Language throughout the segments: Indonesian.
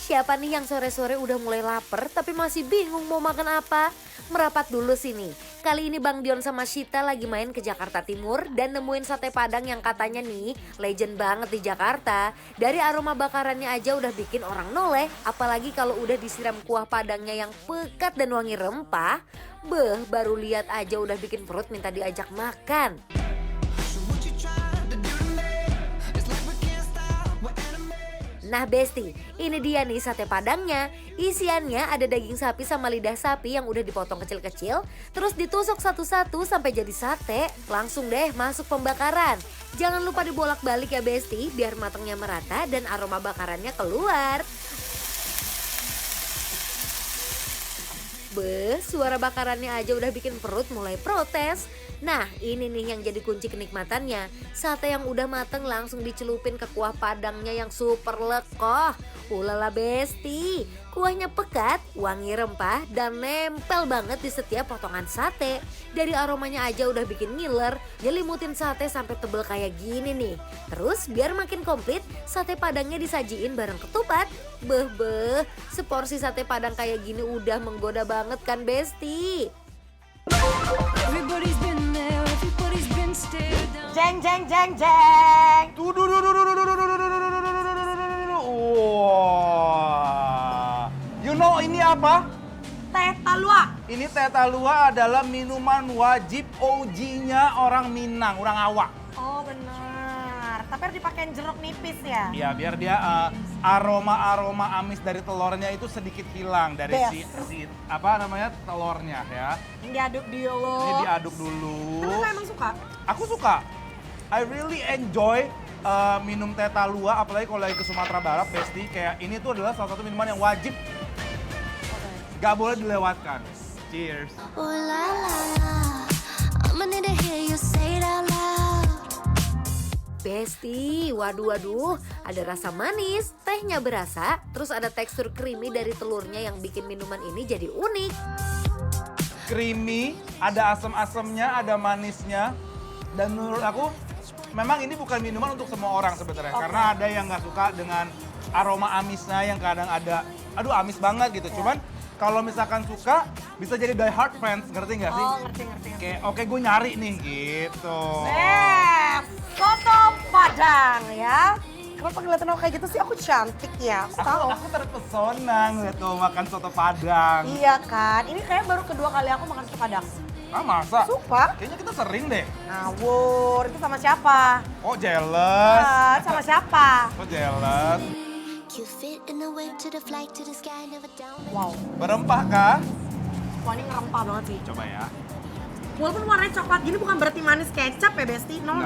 Siapa nih yang sore-sore udah mulai lapar tapi masih bingung mau makan apa? Merapat dulu sini. Kali ini Bang Dion sama Shita lagi main ke Jakarta Timur dan nemuin sate Padang yang katanya nih legend banget di Jakarta. Dari aroma bakarannya aja udah bikin orang noleh, apalagi kalau udah disiram kuah padangnya yang pekat dan wangi rempah. Beh, baru lihat aja udah bikin perut minta diajak makan. Nah Besti, ini dia nih sate padangnya. Isiannya ada daging sapi sama lidah sapi yang udah dipotong kecil-kecil, terus ditusuk satu-satu sampai jadi sate. Langsung deh masuk pembakaran. Jangan lupa dibolak-balik ya Besti, biar matangnya merata dan aroma bakarannya keluar. Beh, suara bakarannya aja udah bikin perut mulai protes. Nah, ini nih yang jadi kunci kenikmatannya. Sate yang udah mateng langsung dicelupin ke kuah padangnya yang super lekoh. Ulala Besti, kuahnya pekat, wangi rempah, dan nempel banget di setiap potongan sate. Dari aromanya aja udah bikin ngiler, nyelimutin sate sampai tebel kayak gini nih. Terus biar makin komplit, sate padangnya disajiin bareng ketupat. Beh, seporsi sate padang kayak gini udah menggoda banget kan Besti? Everybody's been there, everybody's been stared down. Jeng jeng jeng jeng. Wah. You know ini apa? Teh talua. Ini teh talua adalah minuman wajib OG-nya orang Minang, orang awak. Oh benar. Tapi harus dipakein jeruk nipis ya. Ya, biar dia aroma-aroma amis dari telurnya itu sedikit hilang dari si apa namanya telurnya ya. Ini diaduk dulu. Ini diaduk dulu. Kamu emang suka? Aku suka. I really enjoy minum teh talua, apalagi kalau lagi ke Sumatera Barat, Besti. Kayak ini tuh adalah salah satu minuman yang wajib, gak boleh dilewatkan. Cheers. Oh la la la, I'ma need to hear you say it out loud. Besti, waduh, ada rasa manis, tehnya berasa, terus ada tekstur creamy dari telurnya yang bikin minuman ini jadi unik. Creamy, ada asam-asamnya, ada manisnya. Dan menurut aku, memang ini bukan minuman untuk semua orang sebenarnya. Karena ada yang nggak suka dengan aroma amisnya yang kadang ada, aduh amis banget gitu. Cuman kalau misalkan suka, bisa jadi die hard fans, ngerti nggak sih? Oh ngerti. Kayak oke gue nyari nih gitu. Soto Padang ya. Kenapa ngeliatin aku kayak gitu sih? Aku cantik ya. Aku tahu. Aku terpesona ngeliat tuh makan soto Padang. Iya kan. Ini kayak baru kedua kali aku makan soto Padang. Ah masa? Sumpah. Kayaknya kita sering deh. Ngawur. Itu sama siapa? Oh jealous. Sama siapa? Oh jealous. You fit in the wind to the flight to the sky, never down. Wow. Berempah kah? Wah ini ngerempah banget sih. Coba ya. Walaupun warnanya coklat gini bukan berarti manis kecap ya Besti. No.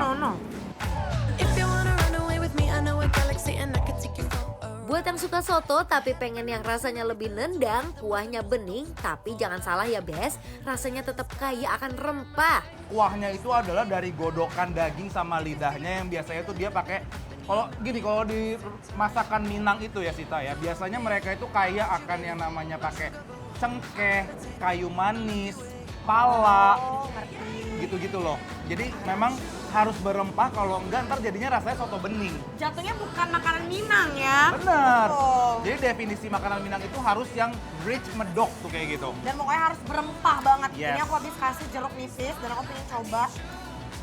If you wanna run away with me, I know a galaxy and I can take you for a ride. Buat yang suka soto tapi pengen yang rasanya lebih nendang, kuahnya bening, tapi jangan salah ya Bes, rasanya tetap kaya akan rempah. Kuahnya itu adalah dari godokan daging sama lidahnya yang biasanya tuh dia pakai kalau di masakan Minang itu ya Sita ya, biasanya mereka itu kaya akan yang namanya pakai cengkeh, kayu manis, pala, Oh ngerti. gitu-gitu loh. Jadi memang harus berempah, kalau enggak ntar jadinya rasanya soto bening. Jatuhnya bukan makanan Minang ya. Bener. Oh. Jadi definisi makanan Minang itu harus yang rich medok tuh kayak gitu. Dan pokoknya harus berempah banget. Yes. Ini aku habis kasih jeruk nipis dan aku pengen coba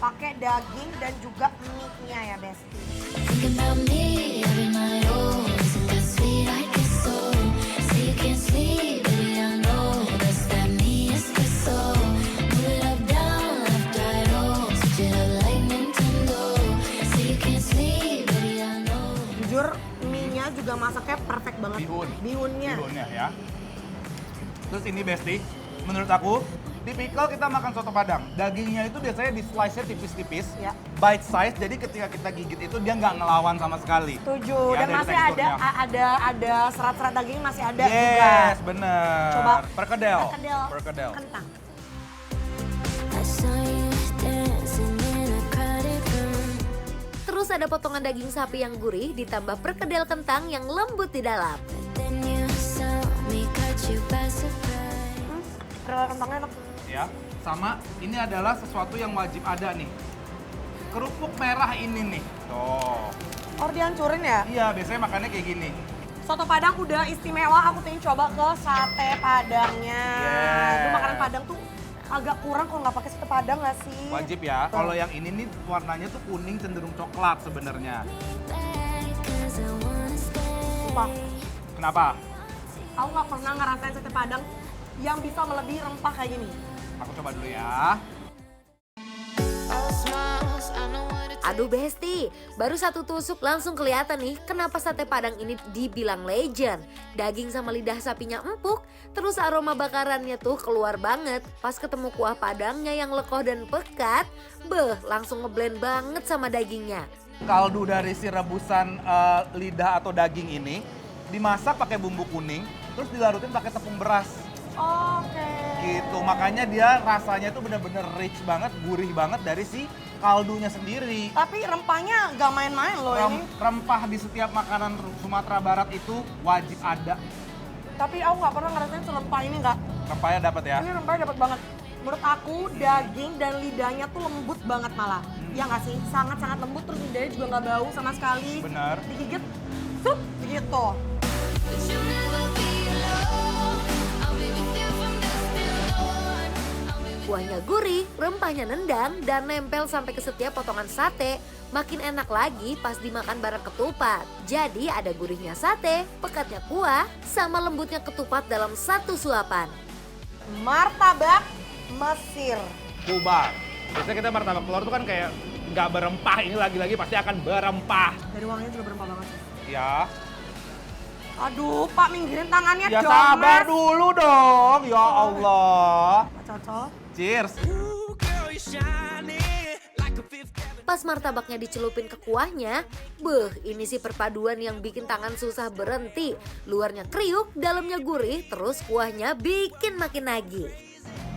pakai daging dan juga mie-nya ya Besti. Think about me every night, oh, isn't that sweet? I guess so. Say you can't sleep, baby, I know that's that me espresso. Move it up, down, left, right, oh, switch it up like Nintendo. Say you can't sleep, baby, I know. Jujur mie-nya juga masaknya perfect banget. Bihunnya. Bihunnya ya. Terus ini Besti, menurut aku tipikal kita makan soto Padang. Dagingnya itu biasanya di slice-nya tipis-tipis, Ya. bite size. Jadi ketika kita gigit itu dia nggak ngelawan sama sekali. Setuju. Ya, Dan dari masih teksturnya. ada serat-serat daging masih ada juga. Yes, bener. Coba. Perkedel. Perkedel. Kentang. I saw you dancing in a crowded room. Terus ada potongan daging sapi yang gurih ditambah perkedel kentang yang lembut di dalam. Then you saw me, caught you by surprise. Perkedel kentangnya enak. Ya, sama ini adalah sesuatu yang wajib ada nih. Kerupuk merah ini nih. Tuh. Oh dihancurin ya? Iya, biasanya makannya kayak gini. Soto Padang udah istimewa, aku pengen coba ke sate Padangnya. Yes. Itu makanan Padang tuh agak kurang kalau nggak pakai sate Padang nggak sih? Wajib ya. Kalau yang ini nih warnanya tuh kuning cenderung coklat sebenarnya. Sumpah, Kenapa? aku nggak pernah ngerasain sate Padang yang bisa melebihi rempah kayak gini. Aku coba dulu ya. Aduh Besti, baru satu tusuk langsung kelihatan nih kenapa sate Padang ini dibilang legend. Daging sama lidah sapinya empuk, terus aroma bakarannya tuh keluar banget. Pas ketemu kuah Padangnya yang lekoh dan pekat, langsung ngeblend banget sama dagingnya. Kaldu dari si rebusan lidah atau daging ini dimasak pakai bumbu kuning, terus dilarutin pakai tepung beras. Oke. Gitu, makanya dia rasanya tuh bener-bener rich banget, gurih banget dari si kaldunya sendiri. Tapi rempahnya nggak main-main loh ini. Rempah di setiap makanan Sumatera Barat itu wajib ada. Tapi aku nggak pernah ngerasain selempah ini nggak. Rempahnya dapat ya. Ini rempahnya dapat banget. Menurut aku daging dan lidahnya tuh lembut banget malah. Ya nggak sih? Sangat-sangat lembut, terus lidahnya juga nggak bau sama sekali. Bener. Digigit, sup, gitu. Kuahnya gurih, rempahnya nendang, dan nempel sampai ke setiap potongan sate. Makin enak lagi pas dimakan bareng ketupat. Jadi ada gurihnya sate, pekatnya kuah, sama lembutnya ketupat dalam satu suapan. Martabak Mesir. Kubar. Biasanya kita martabak telur tuh kan kayak nggak berempah, ini lagi-lagi pasti akan berempah. Dari wanginya juga berempah banget. Ya. Aduh, Pak minggirin tangannya Ya dong, sabar Mas. dulu dong, ya Allah. Pak Cocok. Cheers. Pas martabaknya dicelupin ke kuahnya, ini sih perpaduan yang bikin tangan susah berhenti. Luarnya kriuk, dalamnya gurih, terus kuahnya bikin makin nagih.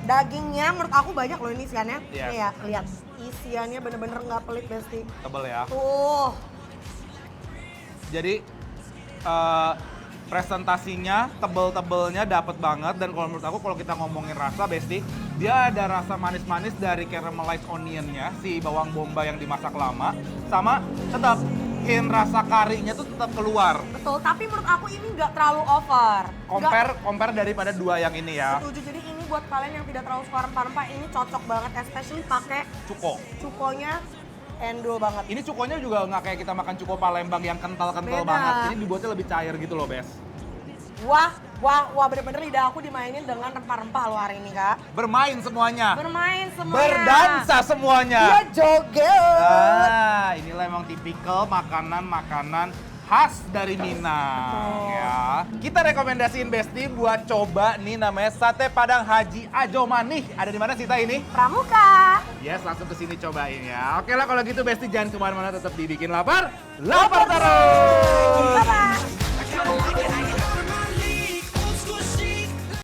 Dagingnya menurut aku banyak loh ini isiannya. Iya. Nih ya, lihat. Isiannya bener-bener nggak pelit, Besti. Tebel ya. Tuh. Jadi presentasinya tebel-tebelnya dapat banget, dan kalau menurut aku kalau kita ngomongin rasa Besti, dia ada rasa manis-manis dari caramelized onionnya, si bawang bombay yang dimasak lama, sama tetap rasa karinya tuh tetap keluar. Betul, tapi menurut aku ini nggak terlalu over. Compare daripada dua yang ini ya. Setuju, jadi ini buat kalian yang tidak terlalu suka rempah-rempah, ini cocok banget, especially pakai Cuko. cukonya endul banget. Ini cukonya juga nggak kayak kita makan cuko Palembang yang kental-kental Beda. banget. Ini dibuatnya lebih cair gitu loh, Bes. Wah, bener-bener lidah aku dimainin dengan rempah-rempah loh hari ini, Kak. Bermain semuanya. Bermain semuanya. Berdansa semuanya. Iya, joget. Ah, inilah emang tipikal makanan-makanan khas dari Minang ya. Kita rekomendasiin Besti buat coba nih, namanya Sate Padang Haji Ajo Manih. Ada di mana Sita ini? Pramuka. Yes, langsung ke sini cobain ya. Oke lah kalau gitu Besti jangan kemana-mana, tetap dibikin lapar. Lapar terus!